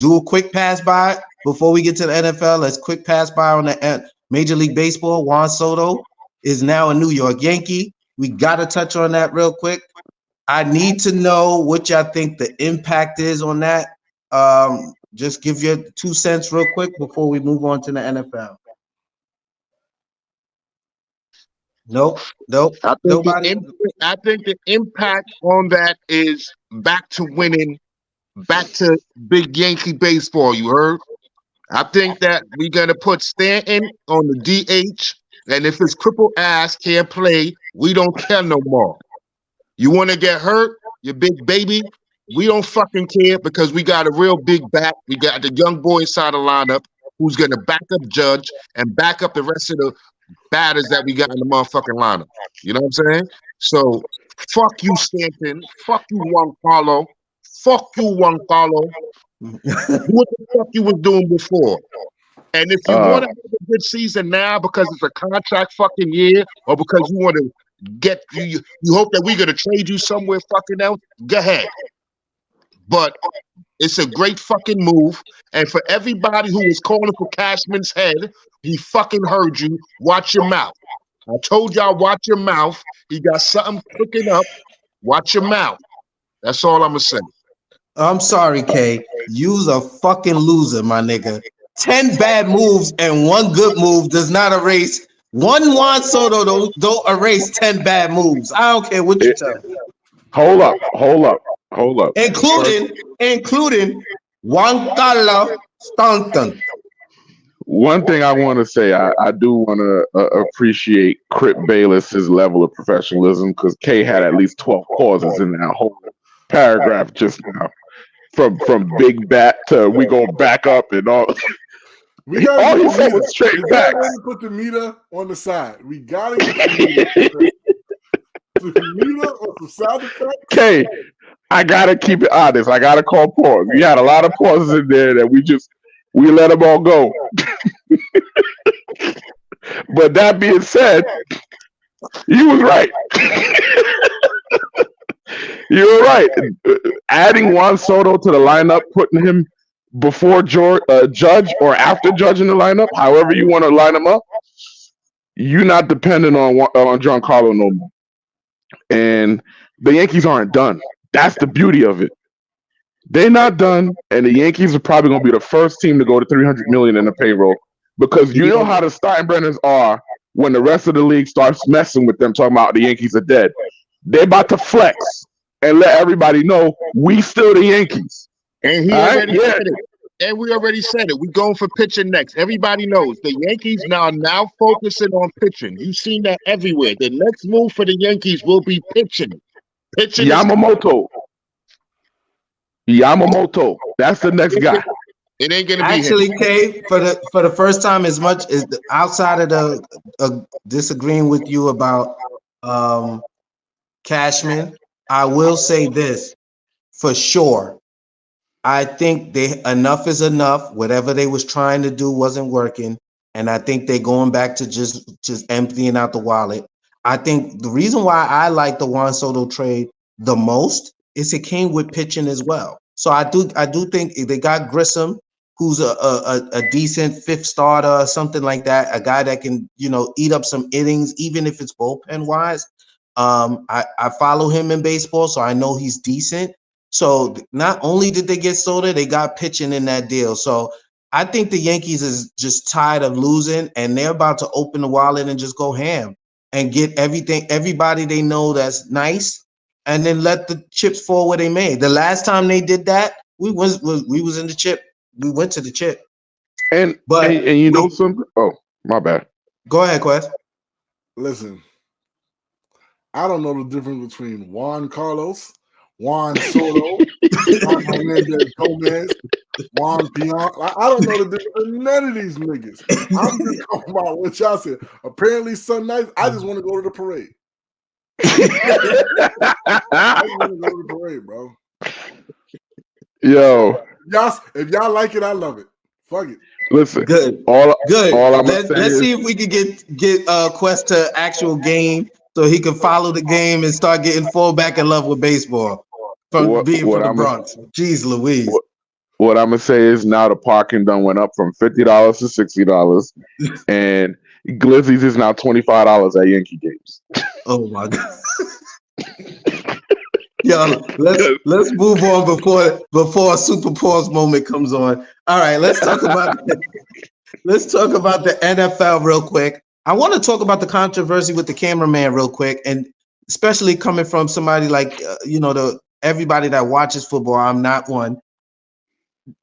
do a quick pass by before we get to the NFL. Let's quick pass by on the Major League Baseball. Juan Soto is now a New York Yankee. We got to touch on that real quick. I need to know what y'all think the impact is on that. Just give your 2 cents real quick before we move on to the NFL. Nope. Nobody. I think the impact on that is back to winning, back to big Yankee baseball. You heard? I think that we're gonna put Stanton on the DH, and if his crippled ass can't play, we don't care no more. You want to get hurt, you big baby? We don't fucking care because we got a real big bat. We got the young boy inside the lineup who's gonna back up Judge and back up the rest of the batters that we got in the motherfucking lineup. You know what I'm saying? So fuck you, Stanton. Fuck you, Juan Carlo. Fuck you, Juan Carlo. Do what the fuck you was doing before. And if you want to have a good season now because it's a contract fucking year, or because you want to get you hope that we're gonna trade you somewhere fucking else, go ahead. But it's a great fucking move. And for everybody who was calling for Cashman's head, he fucking heard you. Watch your mouth. I told y'all, watch your mouth. He got something cooking up. Watch your mouth. That's all I'm gonna say. I'm sorry, K. You's a fucking loser, my nigga. 10 bad moves and 1 good move does not erase one Juan Soto. Don't erase 10 bad moves. I don't care what you tell me. Hold up. Including Juan Carlos Stanton. One thing I want to say, I do want to appreciate Crip Bayless's level of professionalism, because K had at least 12 pauses in that whole paragraph just now. From big bat to we go back up and all. All he said was straight back. Put the meter on the side. We gotta get the meter or some sound effects. Okay, I gotta keep it honest. I gotta call pause. We had a lot of pauses in there that we let them all go. But that being said, you was right. You were right. Adding Juan Soto to the lineup, putting him before Judge or after Judge in the lineup, however you want to line him up, you're not dependent on Giancarlo no more. And the Yankees aren't done. That's the beauty of it. They're not done, and the Yankees are probably going to be the first team to go to $300 million in the payroll, because you know how the Steinbrenners are when the rest of the league starts messing with them, talking about the Yankees are dead. They're about to flex and let everybody know we still the Yankees. And he already said it. And we already said it. We're going for pitching next. Everybody knows the Yankees now focusing on pitching. You've seen that everywhere. The next move for the Yankees will be pitching. Yamamoto. That's the next guy. It ain't gonna be actually him. Kay, for the first time, as much as outside of the disagreeing with you about Cashman, I will say this for sure. I think enough is enough. Whatever they was trying to do wasn't working, and I think they're going back to just emptying out the wallet. I think the reason why I like the Juan Soto trade the most is it came with pitching as well. So I do think they got Grissom, who's a decent fifth starter or something like that, a guy that can eat up some innings, even if it's bullpen wise. I follow him in baseball, so I know he's decent. So not only did they get Soto, they got pitching in that deal. So I think the Yankees is just tired of losing, and they're about to open the wallet and just go ham and get everybody they know that's nice, and then let the chips fall where they may. The last time they did that, we was in the chip. We went to the chip. And you know something? Oh, my bad. Go ahead, Quest. Listen, I don't know the difference between Juan Carlos, Juan Soto, Juan Hernandez Gomez, Juan Pion. I don't know the difference in none of these niggas. I'm just talking about what y'all said. Apparently, some nights I just want to go to the parade. I just want to go to the parade, bro. Yo, if y'all like it, I love it. Fuck it. Listen, good. All let's see if we can get Quest to actual game so he can follow the game and start getting full back in love with baseball from being from the Bronx. Jeez Louise. what I'm gonna say is now the parking done went up from $50 to $60, and Glizzy's is now $25 at Yankee games. Oh my god. Yo, let's move on before a super pause moment comes on. All right, let's talk about the NFL real quick. I want to talk about the controversy with the cameraman real quick, and especially coming from somebody like everybody that watches football. I'm not one.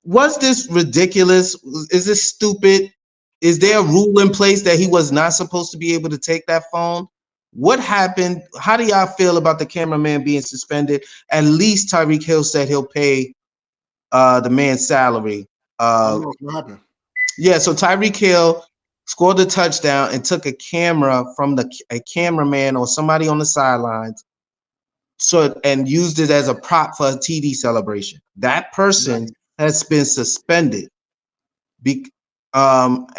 Was this ridiculous? Is this stupid? Is there a rule in place that he was not supposed to be able to take that phone? What happened? How do y'all feel about the cameraman being suspended? At least Tyreek Hill said he'll pay the man's salary. I don't know what happened. Yeah, so Tyreek Hill scored a touchdown and took a camera from a cameraman or somebody on the sidelines, and used it as a prop for a TD celebration. That person has been suspended. And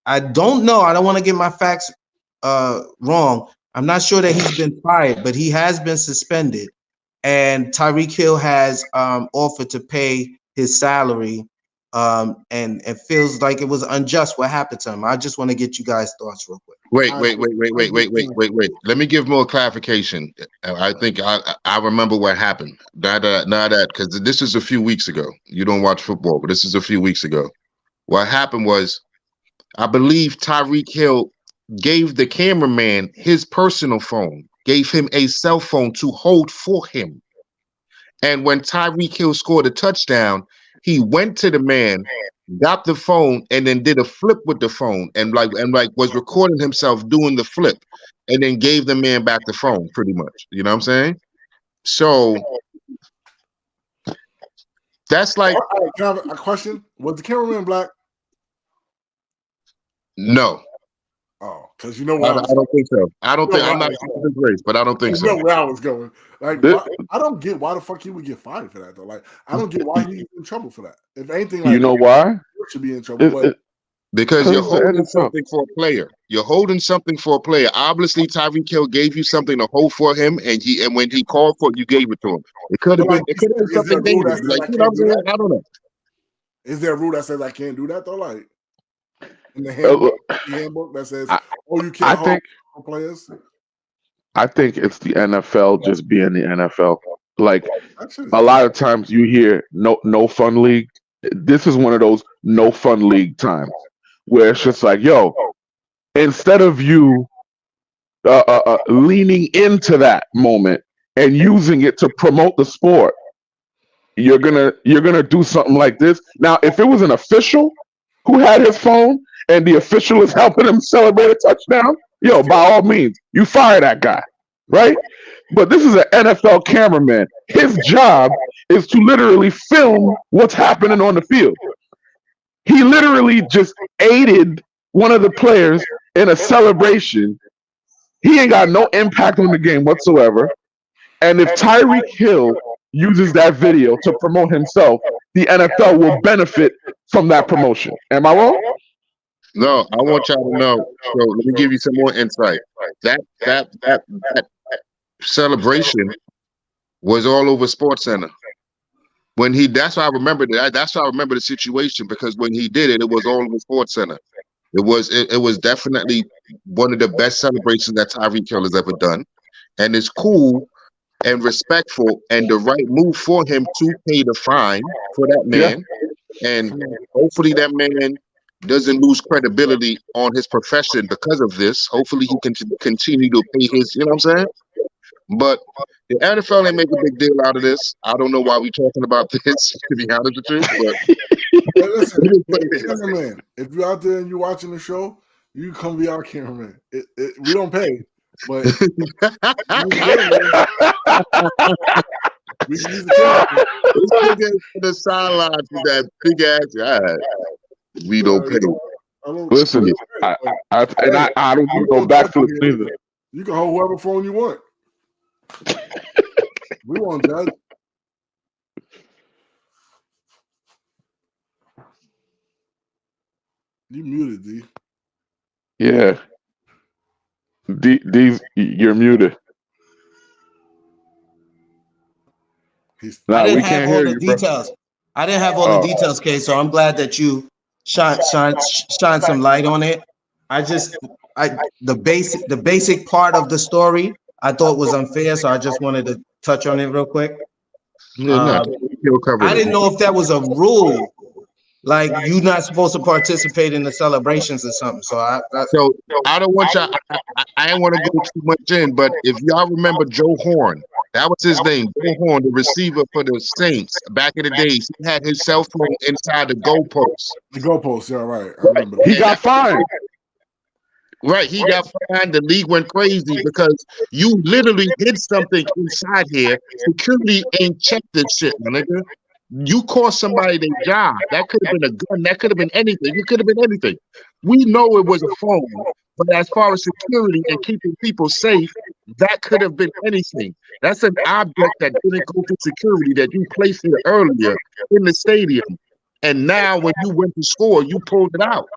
I don't know. I don't want to get my facts wrong. I'm not sure that he's been fired, but he has been suspended. And Tyreek Hill has offered to pay his salary, and it feels like it was unjust what happened to him. I just want to get you guys' thoughts real quick. Wait. Let me give more clarification. I think I remember what happened. Not that because this is a few weeks ago. You don't watch football, but this is a few weeks ago. What happened was, I believe Tyreek Hill gave the cameraman his personal phone, gave him a cell phone to hold for him. And when Tyreek Hill scored a touchdown, he went to the man, got the phone, and then did a flip with the phone, and was recording himself doing the flip, and then gave the man back the phone, pretty much. You know what I'm saying? So that's like. Can I have a question? Was the cameraman black? No. Oh, because you know where I don't think so. I don't think I'm not race, but I don't think so. You know where I was going. Like, I don't get why the fuck he would get fired for that though. Like, I don't get why he's in trouble for that. If anything, like, you know why? Should be in trouble. Because you're holding something for a player. You're holding something for a player. Obviously, Tyreek Hill gave you something to hold for him, and when he called for it, you gave it to him. It could have been. It could have been something dangerous. Like, you know what I'm saying? I don't know. Is there a rule that says I can't do that though? Like in the handbook that says, you can't hold for players. I think it's the NFL just being the NFL. Like a lot of times you hear no fun league. This is one of those no fun league times where it's just like, yo, instead of you leaning into that moment and using it to promote the sport, you're gonna do something like this. Now, if it was an official who had his phone and the official is helping him celebrate a touchdown, yo, by all means, you fire that guy, right? But this is an NFL cameraman. His job is to literally film what's happening on the field. He literally just aided one of the players in a celebration. He ain't got no impact on the game whatsoever. And if Tyreek Hill uses that video to promote himself, the NFL will benefit from that promotion. Am I wrong? No, I want y'all to know. So let me give you some more insight. That celebration was all over SportsCenter. That's why I remember that. That's why I remember the situation, because when he did it, it was all over SportsCenter. It was definitely one of the best celebrations that Tyreek Hill has ever done, and it's cool and respectful and the right move for him to pay the fine for that man, and hopefully that man doesn't lose credibility on his profession because of this. Hopefully he can continue to pay his. You know what I'm saying? But the NFL ain't make a big deal out of this. I don't know why we're talking about this, to be honest with you. But listen, cameraman, if you're out there and you're watching the show, you come be our cameraman. We don't pay, but we can use the the sidelines with that big ass guy. We don't pay. Listen, I don't do no backflips either. You can hold whoever phone you want. We won't judge. You muted, D. Yeah. D, you're muted. I didn't have all the details. I didn't have all the details, Kay, so I'm glad that you shine some light on it. The basic part of the story I thought was unfair, so I just wanted to touch on it real quick. Yeah, no, I didn't know if that was a rule, like you're not supposed to participate in the celebrations or something. So So I don't want y'all. I didn't want to go too much in, but if y'all remember Joe Horn, that was his name, Joe Horn, the receiver for the Saints back in the days. He had his cell phone inside the goalpost. The goalpost, yeah, right. I remember. He got fined. Right, he got fined. The league went crazy because you literally hid something inside here. Security ain't checked this shit, my nigga. You cost somebody their job. That could have been a gun. That could have been anything. It could have been anything. We know it was a phone, but as far as security and keeping people safe, that could have been anything. That's an object that didn't go through security that you placed here earlier in the stadium. And now when you went to score, you pulled it out.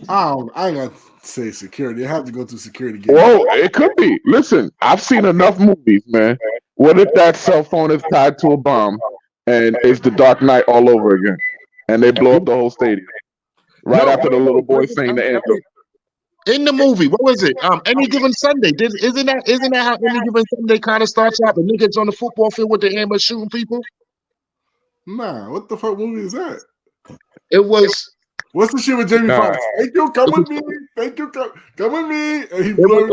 I ain't gonna say security. They have to go through security. Whoa, it could be. Listen, I've seen enough movies, man. What if that cell phone is tied to a bomb and it's the Dark Knight all over again, and they blow up the whole stadium right after the little boy saying the anthem? In the movie, what was it? Any Given Sunday. Isn't that how Any Given Sunday kind of starts out? The niggas on the football field with the hammer shooting people. Nah, what the fuck movie is that? It was. What's the shit with Jamie Foxx? Thank you, come with me. Thank you, come with me. And he blew it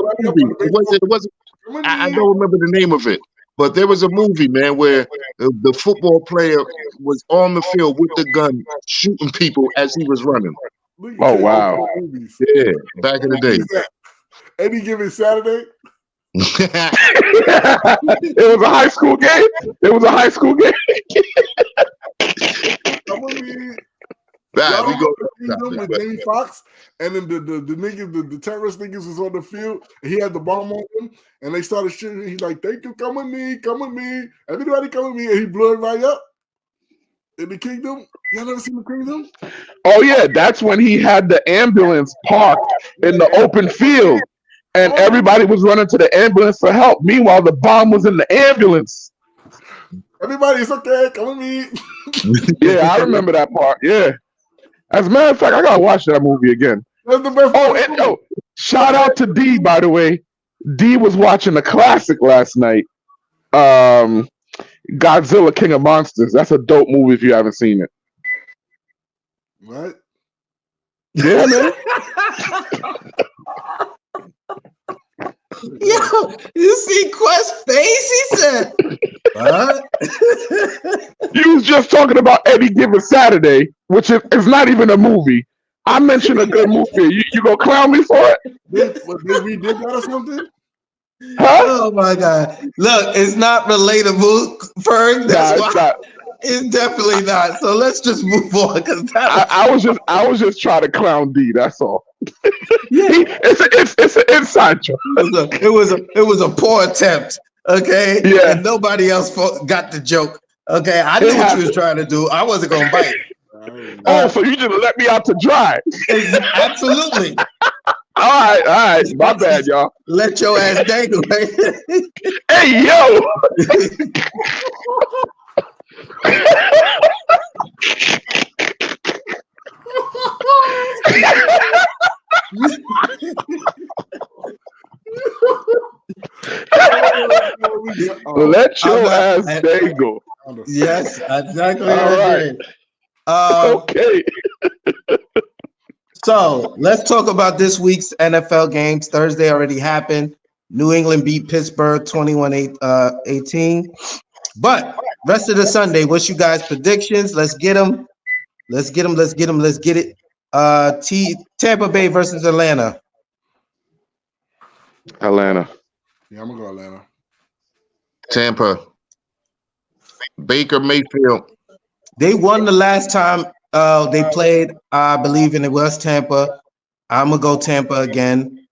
wasn't. I don't remember the name of it, but there was a movie, man, where the football player was on the field with the gun shooting people as he was running. Oh wow! Yeah, back in the day. Any Given Saturday. It was a high school game. It was a high school game. Come with me. Right, we go with Jamie Foxx, and then the niggas, the terrorist niggas was on the field, and he had the bomb on him, and they started shooting. He's like, "Thank you, come with me, everybody come with me," and he blew it right up in the kingdom. Y'all never seen the kingdom? Oh yeah, that's when he had the ambulance parked in the open field, and everybody was running to the ambulance for help. Meanwhile, the bomb was in the ambulance. Everybody, it's okay, come with me. Yeah, I remember that part. Yeah. As a matter of fact, I gotta watch that movie again. That's the best. Shout out to D, by the way. D was watching a classic last night. Godzilla King of Monsters. That's a dope movie if you haven't seen it. What? Yeah, man. Yo, you see Quest's face? He said, "What?" You was just talking about Any Given Saturday, which is not even a movie. I mentioned a good movie. You gonna clown me for it? Did we did that or something? Huh? Oh my God! Look, it's not relatable, Ferg. That's why. It's definitely not. So let's just move on because I was just trying to clown D. That's all. It's an inside joke. It was a poor attempt. Okay. Yeah. And nobody else got the joke. Okay. I knew what you was trying to do. I wasn't gonna bite. So you just let me out to dry. Absolutely. All right. My bad, y'all. Let your ass dangle. Hey, yo. Let your ass dangle. Yes, exactly. All right. Okay. So let's talk about this week's NFL games. Thursday already happened. New England beat Pittsburgh 21-18. But rest of the Sunday, what's you guys' predictions? Let's get them. Let's get it. Tampa Bay versus Atlanta. Atlanta. Yeah, I'm gonna go Atlanta. Tampa. Baker Mayfield. They won the last time they played, I believe, and it was Tampa. I'm gonna go Tampa again.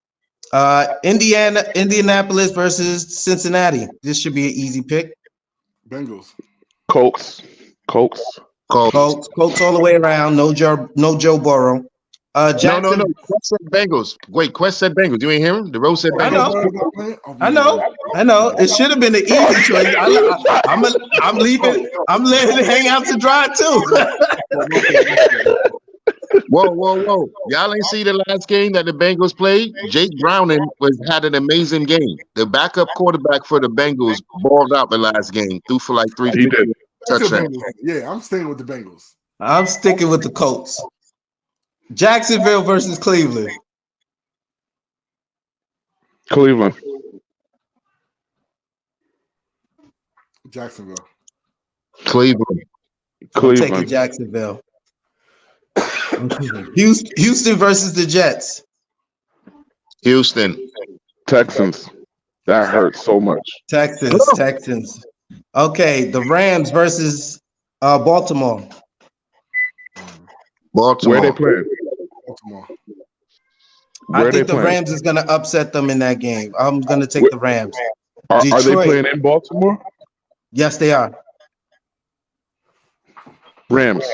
Indianapolis versus Cincinnati. This should be an easy pick. Bengals. Colts all the way around. No Joe Burrow. No. Jackson. Quest said Bengals. Wait, Quest said Bengals. You ain't hear him? The Rose said I Bengals. know. I know. It should have been an easy choice. I'm leaving. I'm letting it hang out to dry too. Whoa. Y'all ain't see the last game that the Bengals played? Jake Browning had an amazing game. The backup quarterback for the Bengals balled out the last game, threw for like 350 touchdowns. Yeah, I'm staying with the Bengals. I'm sticking with the Colts. Jacksonville versus Cleveland. Cleveland. Jacksonville. Cleveland. I'm taking Jacksonville. Houston versus the Jets. Houston. Texans. That hurts so much. Texans. Okay, the Rams versus Baltimore. Where they playing? Baltimore. I think the Rams is going to upset them in that game. I'm going to take the Rams. Are they playing in Baltimore? Yes, they are. Rams.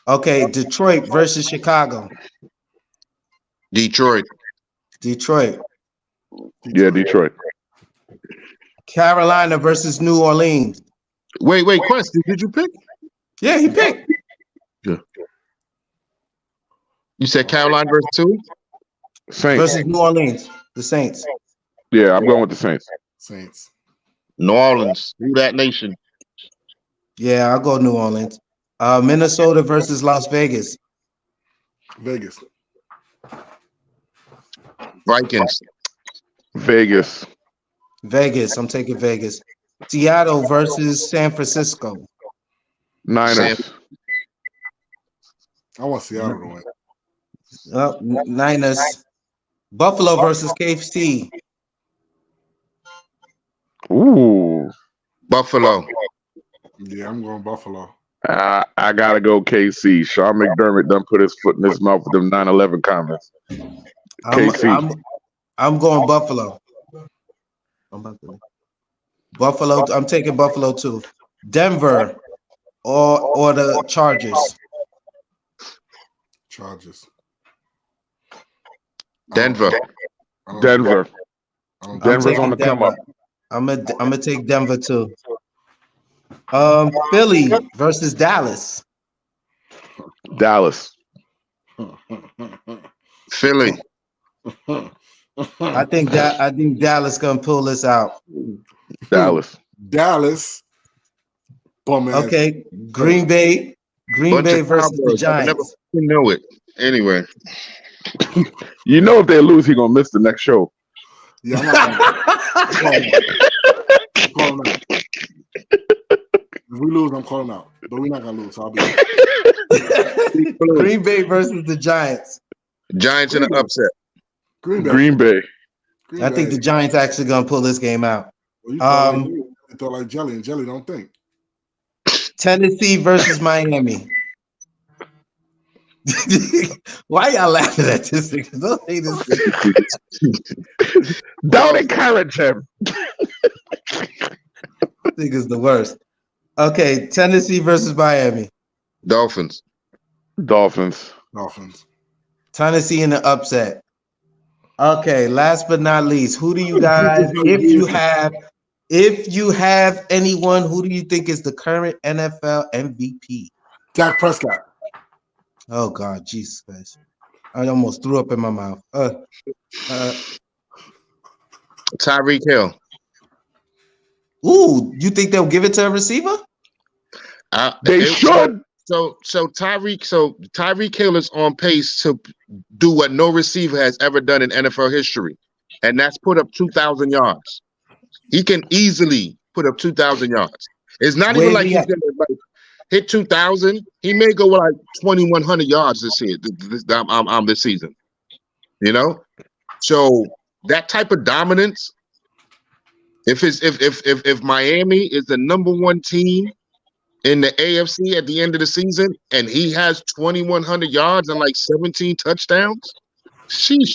Okay, Detroit versus Chicago. Detroit. Yeah, Detroit. Carolina versus New Orleans. Wait, Quest, did you pick? Yeah, he picked. Yeah. You said Carolina versus who? Saints. Versus New Orleans. The Saints. Yeah, I'm going with the Saints. New Orleans. Who that nation? Yeah, I'll go New Orleans. Minnesota versus Las Vegas. Vegas. Vikings. Vegas. I'm taking Vegas. Seattle versus San Francisco. Niners. I want Seattle to win. Niners. Buffalo versus KC. Ooh. Buffalo. Yeah, I'm going Buffalo. I gotta go KC. Sean McDermott done put his foot in his mouth with them 9/11 comments. KC. I'm going Buffalo. Buffalo. I'm taking Buffalo too. Denver or the Chargers. Denver. Denver's on the come up. I'm gonna take Denver too. Philly versus Dallas. Dallas. Philly. I think Dallas gonna pull this out. Dallas. Okay, Green Bay versus the Giants. I never know it. Anyway, you know if they lose, he's gonna miss the next show. Yeah, I'm not calling out. If we lose, I'm calling out. But we're not gonna lose, so I'll be Green Bay versus the Giants. Giants in an upset. Green Bay. I think the Giants actually gonna pull this game out. Well, you thought like Jelly, and Jelly don't think. Tennessee versus Miami. Why y'all laughing at this? Don't say this. Don't encourage him. I think it's the worst. Okay, Tennessee versus Miami. Dolphins. Tennessee in the upset. Okay, last but not least, who do you guys, if you have anyone, who do you think is the current NFL MVP? Dak Prescott. Oh God, Jesus Christ! I almost threw up in my mouth. Tyreek Hill. Ooh, you think they'll give it to a receiver? They should. So Tyreek Hill is on pace to do what no receiver has ever done in NFL history, and that's put up 2,000 yards. He can easily put up 2,000 yards. It's not even like he's gonna hit 2,000. He may go like 2,100 yards this year. This season, you know. So that type of dominance. If Miami is the number one team in the AFC at the end of the season, and he has 2,100 yards and like 17 touchdowns, sheesh.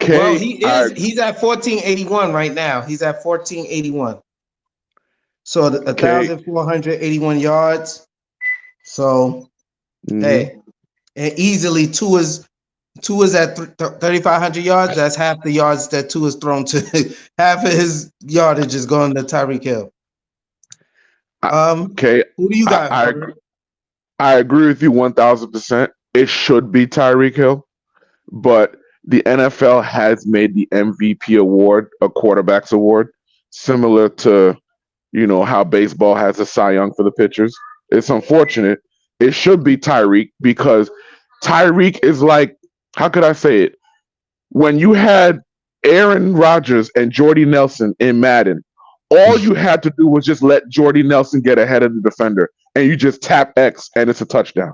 Well, he's at 1,481 right now. He's at 1,481. So 1,481 yards. So hey, and easily Two is at 3,500 yards. That's half the yards that two is thrown to. Half of his yardage is going to Tyreek Hill. Okay, Who do you got? I agree with you 1,000%. It should be Tyreek Hill, but the NFL has made the MVP award a quarterback's award, similar to how baseball has a Cy Young for the pitchers. It's unfortunate. It should be Tyreek because Tyreek is like, how could I say it? When you had Aaron Rodgers and Jordy Nelson in Madden, all you had to do was just let Jordy Nelson get ahead of the defender, and you just tap X, and it's a touchdown.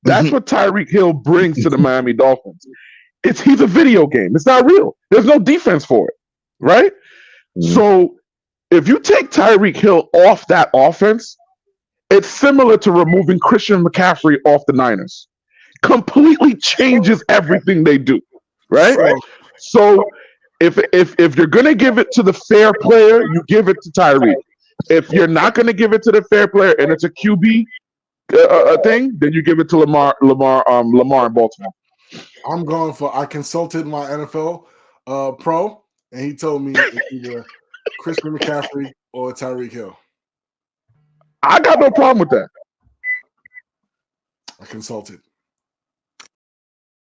That's what Tyreek Hill brings to the Miami Dolphins. He's a video game. It's not real. There's no defense for it, right? So if you take Tyreek Hill off that offense, it's similar to removing Christian McCaffrey off the Niners. Completely changes everything they do, right? So if you're gonna give it to the fair player, you give it to Tyreek. If you're not gonna give it to the fair player and it's a QB thing, then you give it to Lamar in Baltimore. I'm going for. I consulted my NFL pro, and he told me it's either Christian McCaffrey or Tyreek Hill. I got no problem with that. I consulted.